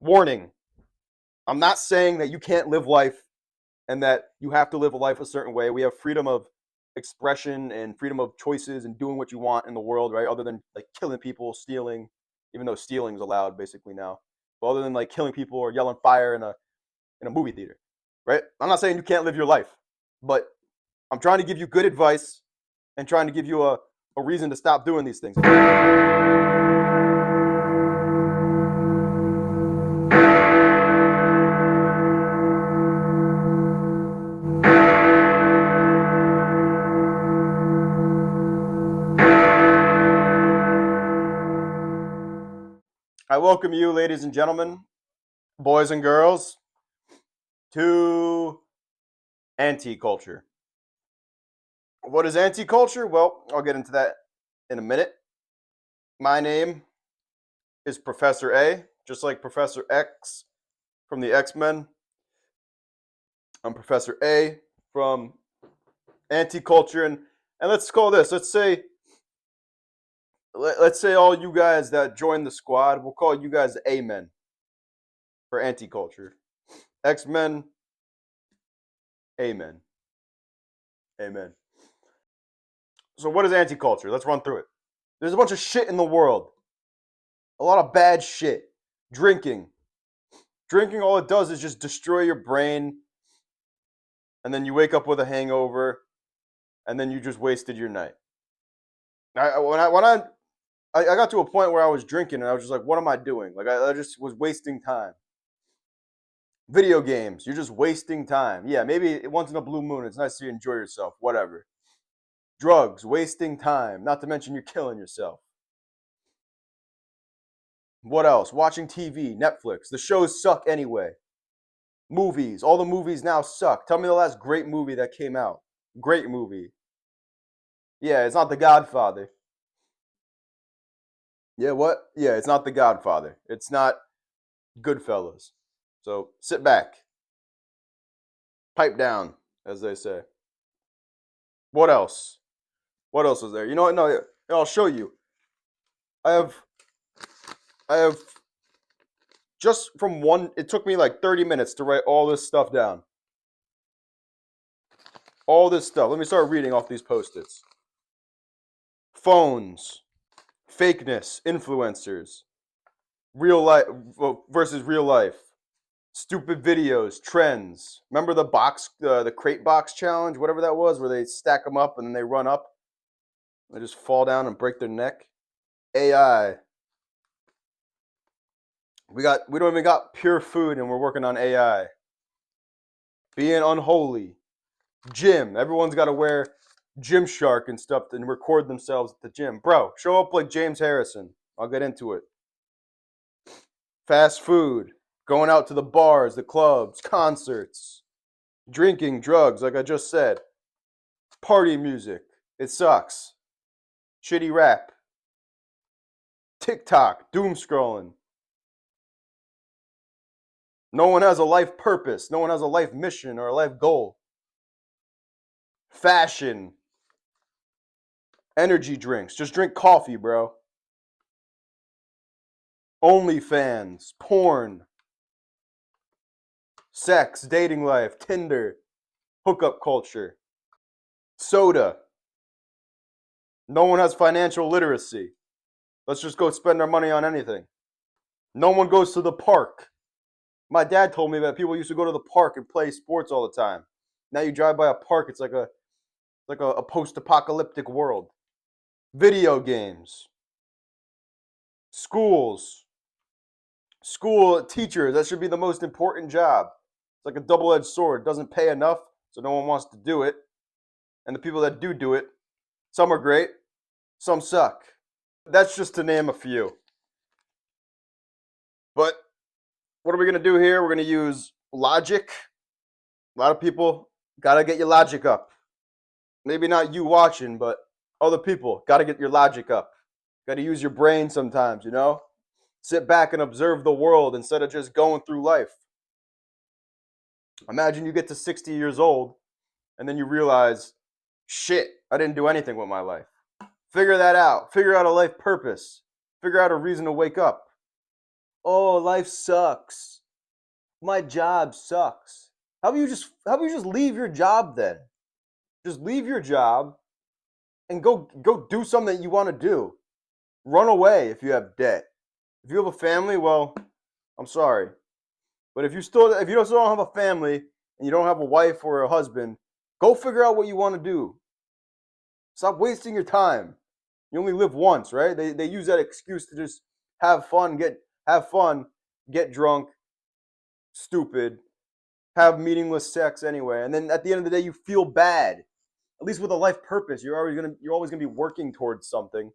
Warning, I'm not saying that you can't live life and that you have to live a life a certain way. We have freedom of expression and freedom of choices and doing what you want in the world, right? Other than like killing people, stealing, even though stealing is allowed basically now. But other than like killing people or yelling fire in a movie theater, right? I'm not saying you can't live your life, but I'm trying to give you good advice and trying to give you a reason to stop doing these things. I welcome you, ladies and gentlemen, boys and girls, to anti-culture. What is anti-culture? Well, I'll get into that in a minute. My name is Professor A, just like Professor X from the X-Men. I'm Professor A from anti-culture, and let's call this. Let's say all you guys that join the squad, we'll call you guys the A-men for anti-culture. X-Men, Amen. Amen. So what is anti-culture? Let's run through it. There's a bunch of shit in the world. A lot of bad shit. Drinking. Drinking, all it does is just destroy your brain, and then you wake up with a hangover, and then you just wasted your night. I got to a point where I was drinking, and I was just like, what am I doing? Like, I just was wasting time. Video games, you're just wasting time. Yeah, maybe once in a blue moon, it's nice to enjoy yourself, whatever. Drugs, wasting time. Not to mention you're killing yourself. What else? Watching TV, Netflix. The shows suck anyway. Movies. All the movies now suck. Tell me the last great movie that came out. Great movie. Yeah, it's not The Godfather. Yeah, what? Yeah, it's not The Godfather. It's not Goodfellas. So sit back. Pipe down, as they say. What else? What else is there? You know what? No, yeah, I'll show you. I have I have just from one, it took me like 30 minutes to write all this stuff down. All this stuff. Let me start reading off these post-its. Phones, fakeness, influencers, real life versus real life, stupid videos, trends. Remember the crate box challenge, whatever that was, where they stack them up and then they run up, they just fall down and break their neck. AI. We don't even got pure food and we're working on AI. Being unholy. Gym. Everyone's got to wear Gymshark and stuff and record themselves at the gym. Bro, show up like James Harrison. I'll get into it. Fast food. Going out to the bars, the clubs, concerts. Drinking, drugs, like I just said. Party music. It sucks. Shitty rap. TikTok. Doom scrolling. No one has a life purpose. No one has a life mission or a life goal. Fashion. Energy drinks. Just drink coffee, bro. OnlyFans. Porn. Sex. Dating life. Tinder. Hookup culture. Soda. No one has financial literacy. Let's just go spend our money on anything. No one goes to the park. My dad told me that people used to go to the park and play sports all the time. Now you drive by a park, it's like a post-apocalyptic world. Video games. Schools. School teachers, that should be the most important job. It's like a double-edged sword. It doesn't pay enough, so no one wants to do it. And the people that do it, some are great, some suck. That's just to name a few. But what are we going to do here? We're going to use logic. A lot of people got to get your logic up. Maybe not you watching, but other people got to get your logic up. Got to use your brain sometimes, you know? Sit back and observe the world instead of just going through life. Imagine you get to 60 years old and then you realize, shit, I didn't do anything with my life. Figure that out. Figure out a life purpose. Figure out a reason to wake up. Oh, life sucks. My job sucks. How about you just leave your job then? Just leave your job and go do something that you want to do. Run away if you have debt. If you have a family, well, I'm sorry. But if you still don't have a family and you don't have a wife or a husband, go figure out what you want to do. Stop wasting your time. You only live once, right? They use that excuse to just have fun, get drunk, stupid, have meaningless sex anyway, and then at the end of the day you feel bad. At least with a life purpose, you're always gonna be working towards something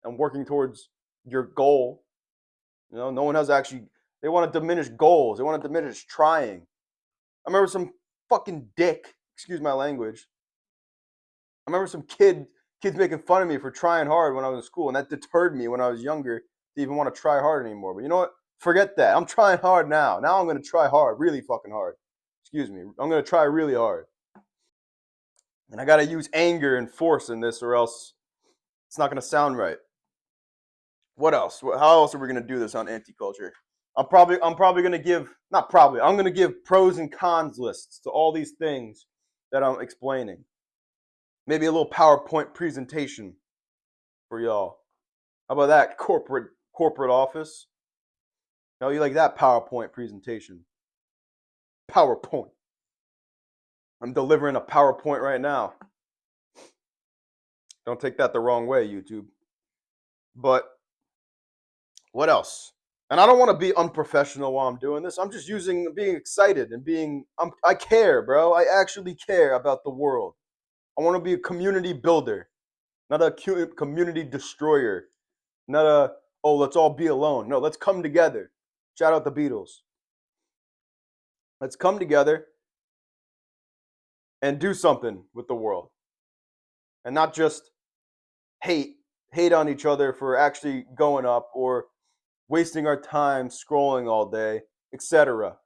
and working towards your goal. No one has actually. They want to diminish goals. They want to diminish trying. I remember some fucking dick. Excuse my language. I remember some kids making fun of me for trying hard when I was in school, and that deterred me when I was younger to even want to try hard anymore. But you know what? Forget that. I'm trying hard now. Now I'm gonna try hard, really fucking hard. Excuse me. I'm gonna try really hard, and I gotta use anger and force in this, or else it's not gonna sound right. What else? How else are we gonna do this on anti-culture? I'm probably gonna give not probably I'm gonna give pros and cons lists to all these things that I'm explaining. Maybe a little PowerPoint presentation for y'all. How about that corporate office? How you like that PowerPoint presentation? PowerPoint. I'm delivering a PowerPoint right now. Don't take that the wrong way, YouTube. But what else? And I don't want to be unprofessional while I'm doing this. I'm just being excited and I care, bro. I actually care about the world. I want to be a community builder, not a community destroyer. Not oh, let's all be alone. No, let's come together. Shout out the Beatles. Let's come together and do something with the world. And not just hate on each other for actually going up or wasting our time scrolling all day, etc.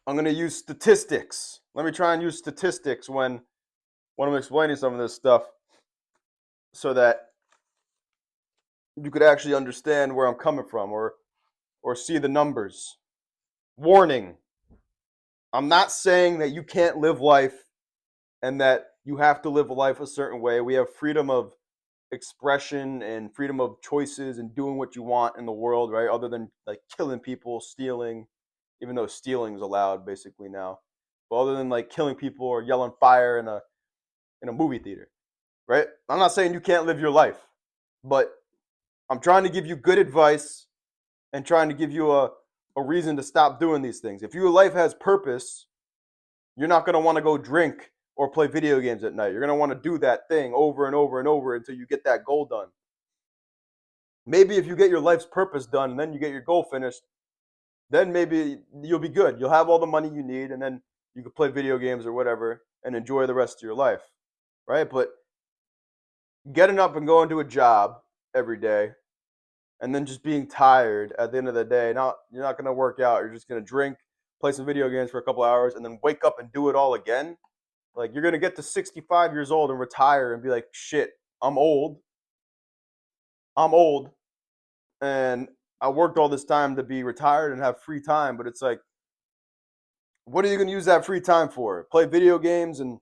I'm going to use statistics. Let me try and use statistics when I'm explaining some of this stuff so that you could actually understand where I'm coming from or see the numbers. Warning. I'm not saying that you can't live life and that you have to live a life a certain way. We have freedom of expression and freedom of choices and doing what you want in the world, right? Other than like killing people, stealing, even though stealing is allowed basically now. But other than like killing people or yelling fire in a movie theater, right? I'm not saying you can't live your life, but I'm trying to give you good advice and trying to give you a reason to stop doing these things. If your life has purpose, you're not going to want to go drink or play video games at night. You're going to want to do that thing over and over and over until you get that goal done. Maybe if you get your life's purpose done and then you get your goal finished, then maybe you'll be good. You'll have all the money you need and then you can play video games or whatever and enjoy the rest of your life, right? But getting up and going to a job every day and then just being tired at the end of the day, you're not going to work out. You're just going to drink, play some video games for a couple hours, and then wake up and do it all again. Like you're going to get to 65 years old and retire and be like, shit, I'm old. I'm old. And I worked all this time to be retired and have free time. But it's like, what are you going to use that free time for? Play video games and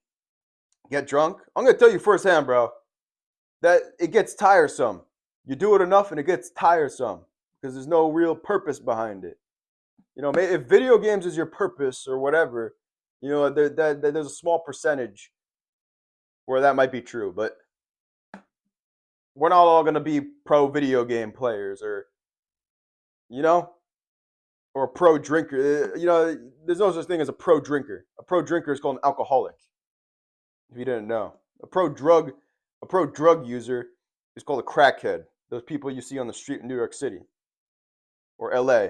get drunk? I'm going to tell you firsthand, bro, that it gets tiresome. You do it enough and it gets tiresome because there's no real purpose behind it. You know, if video games is your purpose or whatever, you know, there's a small percentage where that might be true, but we're not all going to be pro video game players or, you know, or a pro drinker. You know, there's no such thing as a pro drinker. A pro drinker is called an alcoholic. If you didn't know, a pro drug user is called a crackhead. Those people you see on the street in New York City or LA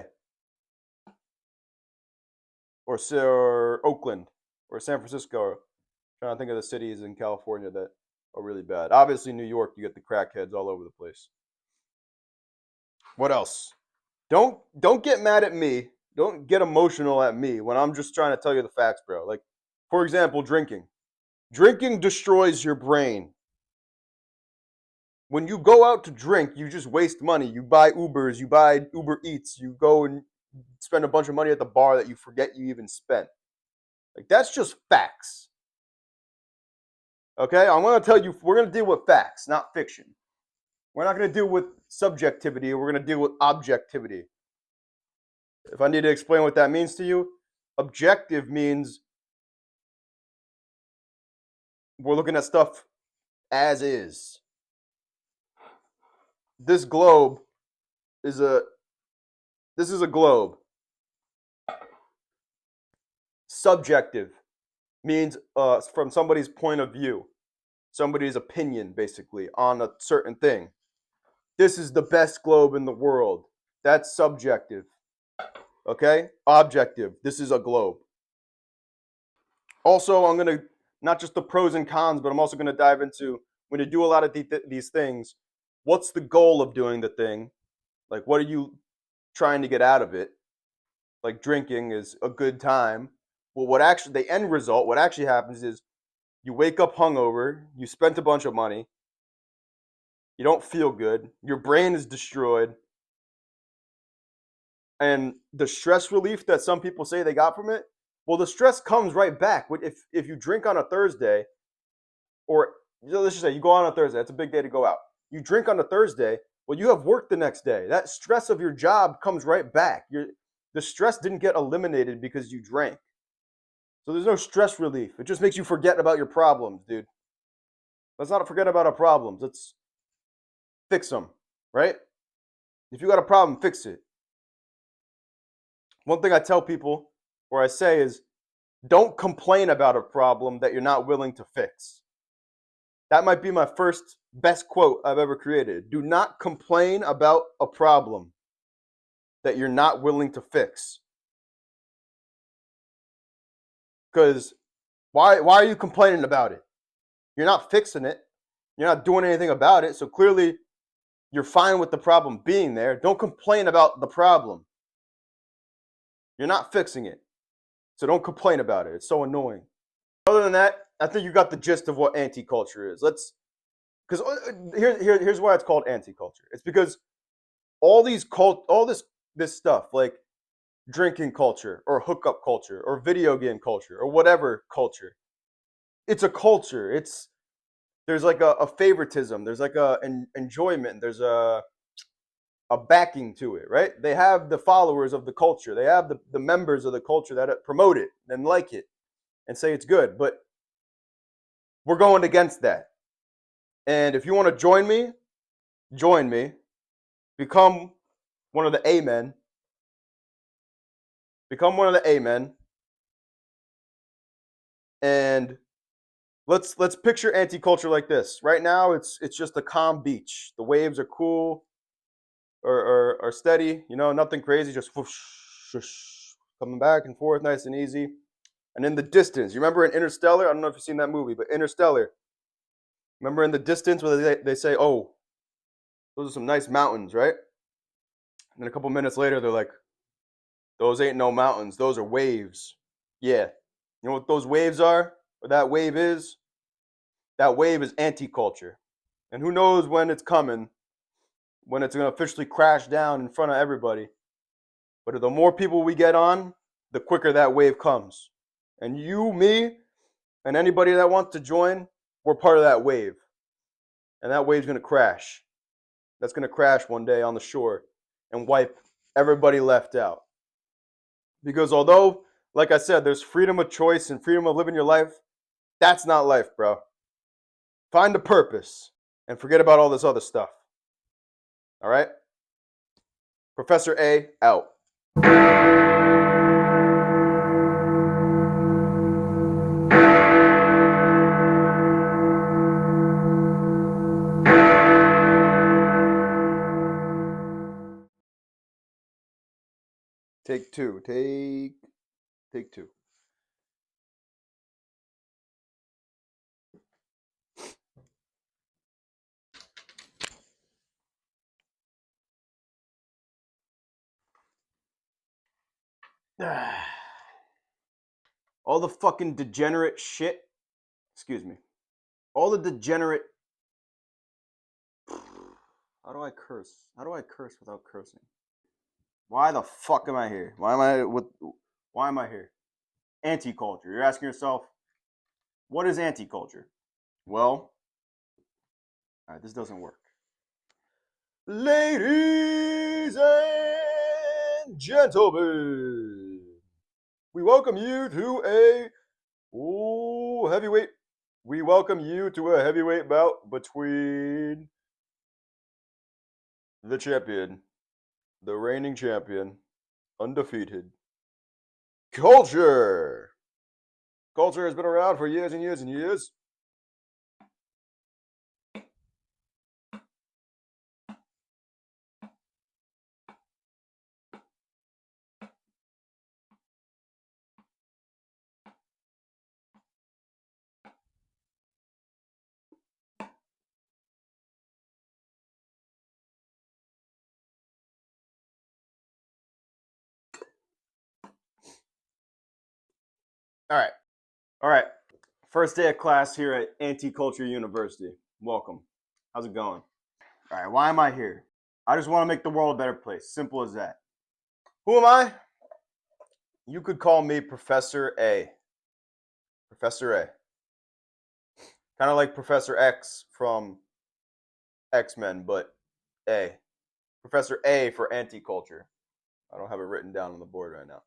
or Oakland or San Francisco. I'm trying to think of the cities in California that are really bad. Obviously, New York, you get the crackheads all over the place. What else? Don't get mad at me. Don't get emotional at me when I'm just trying to tell you the facts, bro. Like, for example, drinking. Drinking destroys your brain. When you go out to drink, you just waste money. You buy Ubers, you buy Uber Eats, you go and spend a bunch of money at the bar that you forget you even spent. Like, that's just facts. Okay? I'm going to tell you, we're going to deal with facts, not fiction. We're not going to deal with subjectivity, we're going to deal with objectivity. If I need to explain what that means to you, objective means we're looking at stuff as is. This globe is a globe. Subjective means from somebody's point of view, somebody's opinion, basically, on a certain thing. This is the best globe in the world. That's subjective. Okay? Objective. This is a globe. Also, I'm going to, not just the pros and cons, but I'm also going to dive into, when you do a lot of these things, what's the goal of doing the thing? Like, what are you trying to get out of it? Like, drinking is a good time. Well, what actually, the end result, what actually happens is you wake up hungover, you spent a bunch of money, you don't feel good, your brain is destroyed, and the stress relief that some people say they got from it, well, the stress comes right back. If you drink on a Thursday, or let's just say you go on a Thursday, it's a big day to go out. You drink on a Thursday, well, you have work the next day. That stress of your job comes right back. The stress didn't get eliminated because you drank. So there's no stress relief. It just makes you forget about your problems, dude. Let's not forget about our problems. Let's fix them, right? If you got a problem, fix it. One thing I tell people, or I say, is don't complain about a problem that you're not willing to fix. That might be my first best quote I've ever created. Do not complain about a problem that you're not willing to fix. Because why are you complaining about it? You're not fixing it. You're not doing anything about it. So clearly you're fine with the problem being there. Don't complain about the problem. You're not fixing it. So don't complain about it. It's so annoying. Other than that, I think you got the gist of what anti-culture is. Because here's why it's called anti-culture. It's because all this stuff, like drinking culture or hookup culture or video game culture or whatever culture, it's a culture. There's like a favoritism. There's like an enjoyment. There's a backing to it, right? They have the followers of the culture. They have the members of the culture that promote it and like it and say it's good. But we're going against that. And if you want to join me, become one of the amen. Become one of the amen. And let's picture anti-culture like this. Right now, it's just a calm beach. The waves are cool, or are steady. You know, nothing crazy. Just whoosh, whoosh, coming back and forth, nice and easy. And in the distance, you remember in Interstellar? I don't know if you've seen that movie, but Interstellar. Remember in the distance where they say, "Oh, those are some nice mountains," right? And then a couple minutes later, they're like, "Those ain't no mountains. Those are waves." Yeah. You know what those waves are? Or that wave is? That wave is anti-culture. And who knows when it's coming, when it's going to officially crash down in front of everybody. But the more people we get on, the quicker that wave comes. And you, me, and anybody that wants to join, we're part of that wave. And that wave's going to crash. That's going to crash one day on the shore and wipe everybody left out. Because although, like I said, there's freedom of choice and freedom of living your life, that's not life, bro. Find a purpose and forget about all this other stuff. All right? Professor A out. Take two. Take two. All the fucking degenerate shit. Excuse me. All the degenerate How do I curse? How do I curse without cursing? Why the fuck am I here? Why am I here? Anti-culture. You're asking yourself, what is anti-culture? Well, all right, this doesn't work. Ladies and gentlemen, we welcome you to a heavyweight. We welcome you to a heavyweight bout between the champion, the reigning champion, undefeated, Culture. Culture has been around for years and years and years. All right. All right. First day of class here at Anti-Culture University. Welcome. How's it going? All right. Why am I here? I just want to make the world a better place. Simple as that. Who am I? You could call me Professor A. Professor A. Kind of like Professor X from X-Men, but A. Professor A for anti-culture. I don't have it written down on the board right now.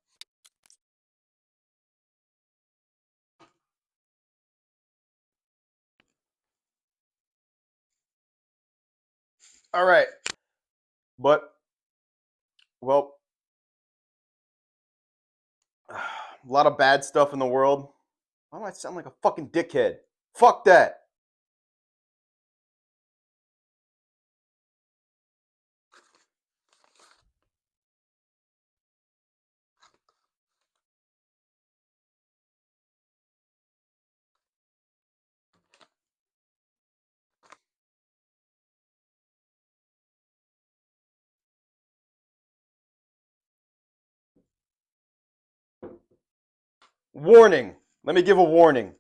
All right. But, well, a lot of bad stuff in the world. Why do I sound like a fucking dickhead? Fuck that. Warning. Let me give a warning.